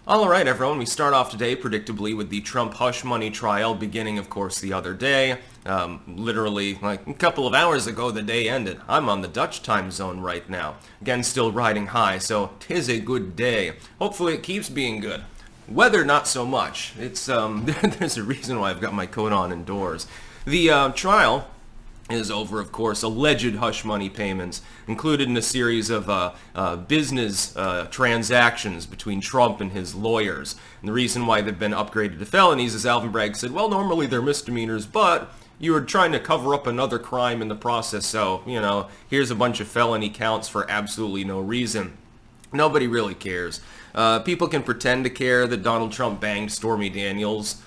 All right, everyone, we start off today, predictably, with the Trump hush money trial, beginning, of course, the other day. Literally, like a couple of hours ago, the day ended. I'm on the Dutch time zone right now. Again, still riding high, so 'tis a good day. Hopefully it keeps being good. Weather, not so much. It's, there's a reason why I've got my coat on indoors. The trial is over, of course, alleged hush money payments included in a series of business transactions between Trump and his lawyers. And the reason why they've been upgraded to felonies is Alvin Bragg said, well, normally they're misdemeanors, but you were trying to cover up another crime in the process, so, here's a bunch of felony counts for absolutely no reason. Nobody really cares. People can pretend to care that Donald Trump banged Stormy Daniels.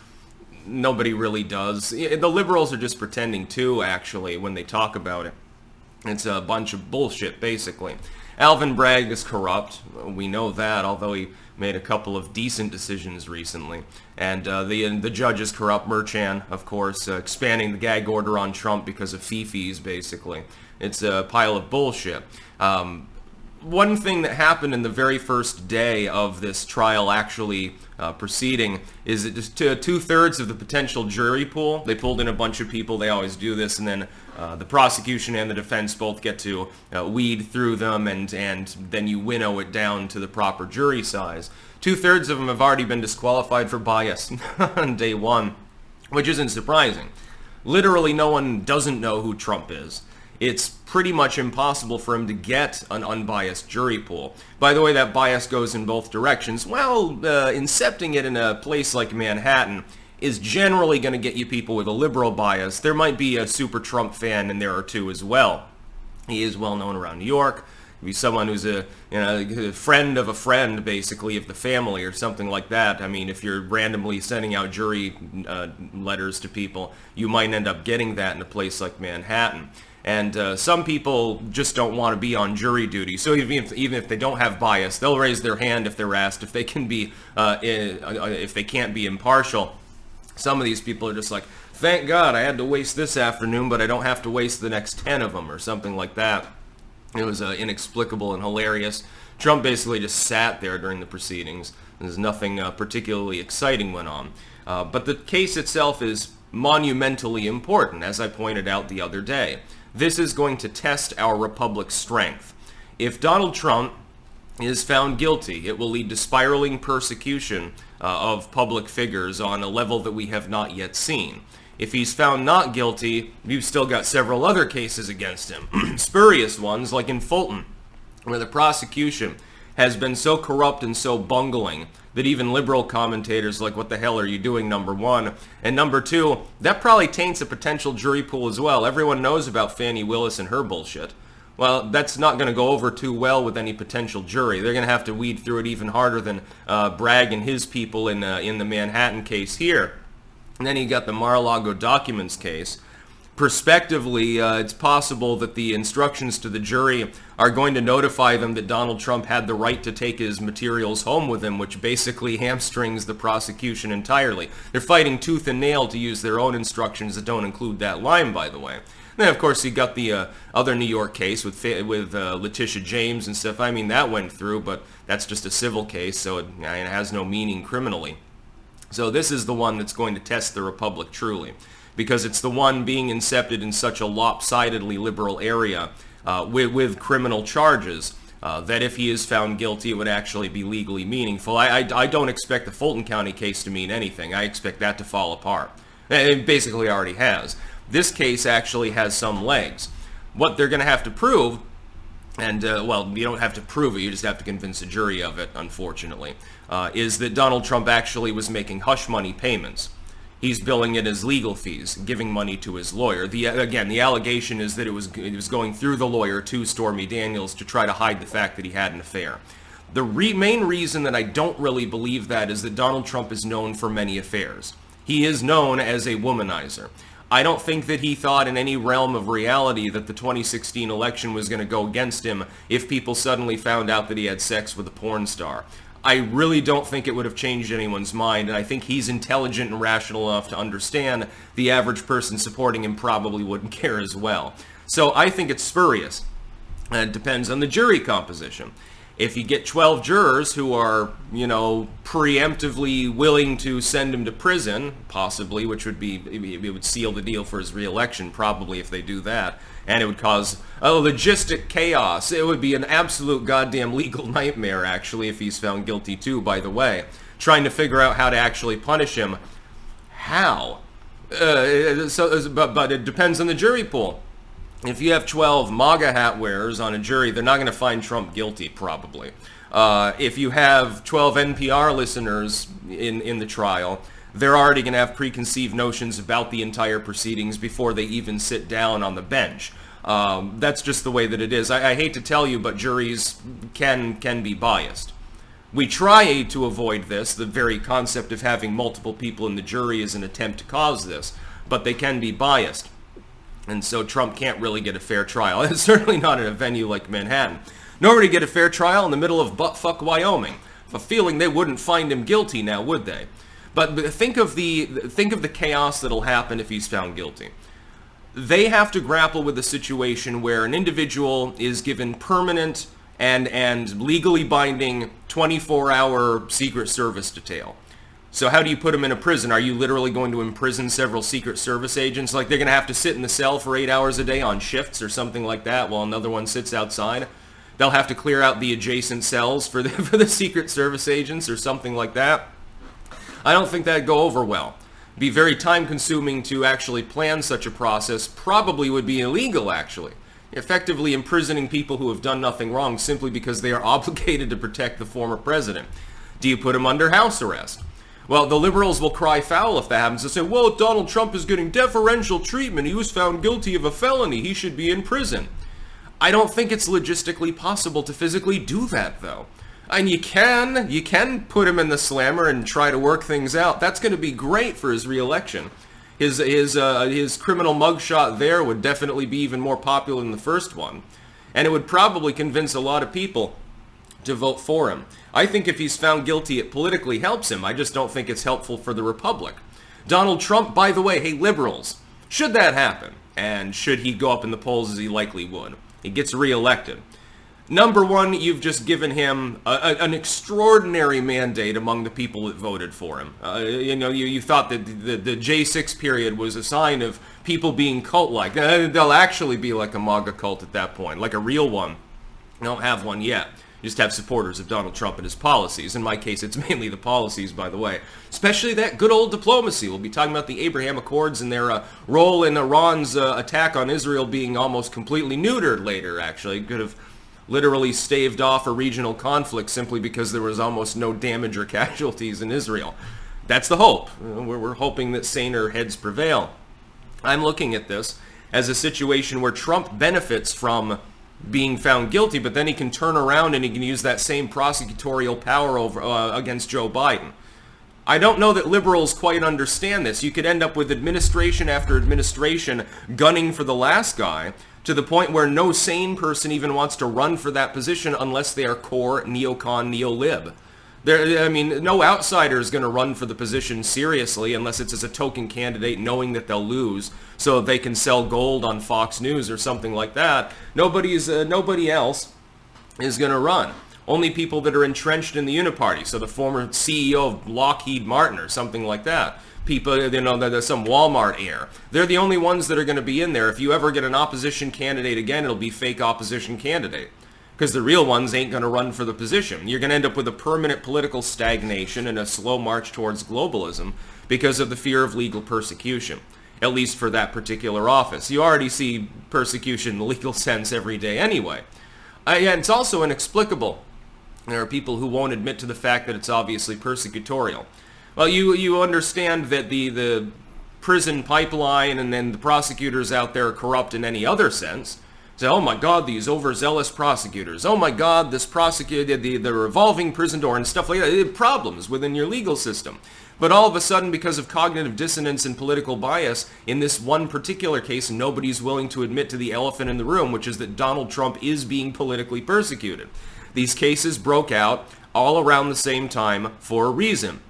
Nobody really does. The liberals are just pretending too, actually, when they talk about it. It's a bunch of bullshit, basically. Alvin Bragg is corrupt. We know that, although he made a couple of decent decisions recently. And the judge is corrupt. Merchan, of course, expanding the gag order on Trump because of fee-fees, basically. It's a pile of bullshit. One thing that happened in the very first day of this trial actually proceeding is that just two-thirds of the potential jury pool, they pulled in a bunch of people, they always do this, and then the prosecution and the defense both get to weed through them, and then you winnow it down to the proper jury size. Two-thirds of them have already been disqualified for bias on day one, which isn't surprising. Literally no one doesn't know who Trump is. It's pretty much impossible for him to get an unbiased jury pool. By the way, that bias goes in both directions. Well, incepting it in a place like Manhattan is generally going to get you people with a liberal bias. There might be a super Trump fan in there or two as well. He is well known around New York. Be someone who's a friend of a friend, basically, of the family or something like that. I mean, if you're randomly sending out jury letters to people, you might end up getting that in a place like Manhattan. And some people just don't want to be on jury duty. So even if they don't have bias, they'll raise their hand if they're asked if they can be if they can't be impartial. Some of these people are just like, thank God I had to waste this afternoon, but I don't have to waste the next 10 of them or something like that. It was inexplicable and hilarious. Trump basically just sat there during the proceedings. There's nothing particularly exciting went on. But the case itself is monumentally important, as I pointed out the other day. This is going to test our republic's strength. If Donald Trump is found guilty, it will lead to spiraling persecution of public figures on a level that we have not yet seen. If he's found not guilty, you've still got several other cases against him. Spurious ones, like in Fulton, where the prosecution has been so corrupt and so bungling that even liberal commentators are like, what the hell are you doing, number one? And number two, that probably taints a potential jury pool as well. Everyone knows about Fani Willis and her bullshit. Well, that's not going to go over too well with any potential jury. They're going to have to weed through it even harder than Bragg and his people in the Manhattan case here. And then you got the Mar-a-Lago documents case. Prospectively, it's possible that the instructions to the jury are going to notify them that Donald Trump had the right to take his materials home with him, which basically hamstrings the prosecution entirely. They're fighting tooth and nail to use their own instructions that don't include that line, by the way. Then, of course, you got the other New York case with Letitia James and stuff. I mean, that went through, but that's just a civil case, so it has no meaning criminally. So this is the one that's going to test the republic truly, because it's the one being incepted in such a lopsidedly liberal area with criminal charges that if he is found guilty, it would actually be legally meaningful. I don't expect the Fulton County case to mean anything. I expect that to fall apart. It basically already has. This case actually has some legs. What they're going to have to prove, and, well, you don't have to prove it, you just have to convince a jury of it, unfortunately, is that Donald Trump actually was making hush money payments. He's billing it as legal fees, giving money to his lawyer. Again, the allegation is that it was going through the lawyer to Stormy Daniels to try to hide the fact that he had an affair. The main reason that I don't really believe that is that Donald Trump is known for many affairs. He is known as a womanizer. I don't think that he thought in any realm of reality that the 2016 election was going to go against him if people suddenly found out that he had sex with a porn star. I really don't think it would have changed anyone's mind, and I think he's intelligent and rational enough to understand the average person supporting him probably wouldn't care as well. So I think it's spurious. It depends on the jury composition. If you get 12 jurors who are, preemptively willing to send him to prison, possibly, which would be, it would seal the deal for his re-election, probably, if they do that, and it would cause a logistic chaos. It would be an absolute goddamn legal nightmare, actually, if he's found guilty, too, by the way. Trying to figure out how to actually punish him. How? But it depends on the jury pool. If you have 12 MAGA hat wearers on a jury, they're not going to find Trump guilty, probably. If you have 12 NPR listeners in the trial, they're already going to have preconceived notions about the entire proceedings before they even sit down on the bench. That's just the way that it is. I hate to tell you, but juries can be biased. We try to avoid this. The very concept of having multiple people in the jury is an attempt to cause this, but they can be biased. And so Trump can't really get a fair trial. It's certainly not in a venue like Manhattan. Nor would he get a fair trial in the middle of buttfuck Wyoming. I have a feeling they wouldn't find him guilty now, would they? But think of the chaos that'll happen if he's found guilty. They have to grapple with a situation where an individual is given permanent and legally binding 24-hour Secret Service detail. So how do you put them in a prison? Are you literally going to imprison several Secret Service agents? Like they're going to have to sit in the cell for 8 hours a day on shifts or something like that while another one sits outside? They'll have to clear out the adjacent cells for the Secret Service agents or something like that. I don't think that'd go over well. Be very time-consuming to actually plan such a process. Probably would be illegal, actually. Effectively imprisoning people who have done nothing wrong simply because they are obligated to protect the former president. Do you put him under house arrest? Well, the liberals will cry foul if that happens. They'll say, well, Donald Trump is getting deferential treatment. He was found guilty of a felony. He should be in prison. I don't think it's logistically possible to physically do that, though. And you can put him in the slammer and try to work things out. That's going to be great for his re-election. His criminal mugshot there would definitely be even more popular than the first one. And it would probably convince a lot of people to vote for him. I think if he's found guilty, it politically helps him. I just don't think it's helpful for the Republic. Donald Trump, by the way, hey, liberals, should that happen, and should he go up in the polls as he likely would, he gets reelected. Number one, you've just given him an extraordinary mandate among the people that voted for him. You thought that the J6 period was a sign of people being cult-like. They'll actually be like a MAGA cult at that point, like a real one. You don't have one yet. You just have supporters of Donald Trump and his policies. In my case, it's mainly the policies, by the way. Especially that good old diplomacy. We'll be talking about the Abraham Accords and their role in Iran's attack on Israel being almost completely neutered later, actually. Could have literally staved off a regional conflict simply because there was almost no damage or casualties in Israel. That's the hope. We're hoping that saner heads prevail. I'm looking at this as a situation where Trump benefits from being found guilty, but then he can turn around and he can use that same prosecutorial power over against Joe Biden. I don't know that liberals quite understand this. You could end up with administration after administration gunning for the last guy, to the point where no sane person even wants to run for that position unless they are core neocon neo-lib. No outsider is going to run for the position seriously unless it's as a token candidate knowing that they'll lose so they can sell gold on Fox News or something like that. Nobody else is going to run. Only people that are entrenched in the uniparty, so the former CEO of Lockheed Martin or something like that. People, there's some Walmart heir. They're the only ones that are going to be in there. If you ever get an opposition candidate again, it'll be fake opposition candidate. Because the real ones ain't going to run for the position. You're going to end up with a permanent political stagnation and a slow march towards globalism because of the fear of legal persecution, at least for that particular office. You already see persecution in the legal sense every day anyway. And it's also inexplicable. There are people who won't admit to the fact that it's obviously persecutorial. Well, you understand that the prison pipeline and then the prosecutors out there are corrupt in any other sense. Say, oh my God, these overzealous prosecutors. Oh my God, this prosecutor, the revolving prison door and stuff like that. Problems within your legal system. But all of a sudden, because of cognitive dissonance and political bias, in this one particular case, nobody's willing to admit to the elephant in the room, which is that Donald Trump is being politically persecuted. These cases broke out all around the same time for a reason,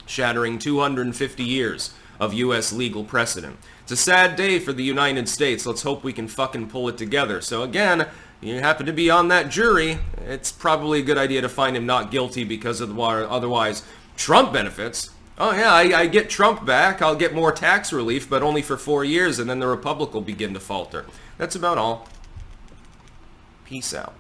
shattering 250 years of U.S. legal precedent. It's a sad day for the United States. Let's hope we can fucking pull it together. So again, you happen to be on that jury, it's probably a good idea to find him not guilty because of otherwise Trump benefits. Oh yeah, I get Trump back, I'll get more tax relief, but only for 4 years, and then the Republic will begin to falter. That's about all. Peace out.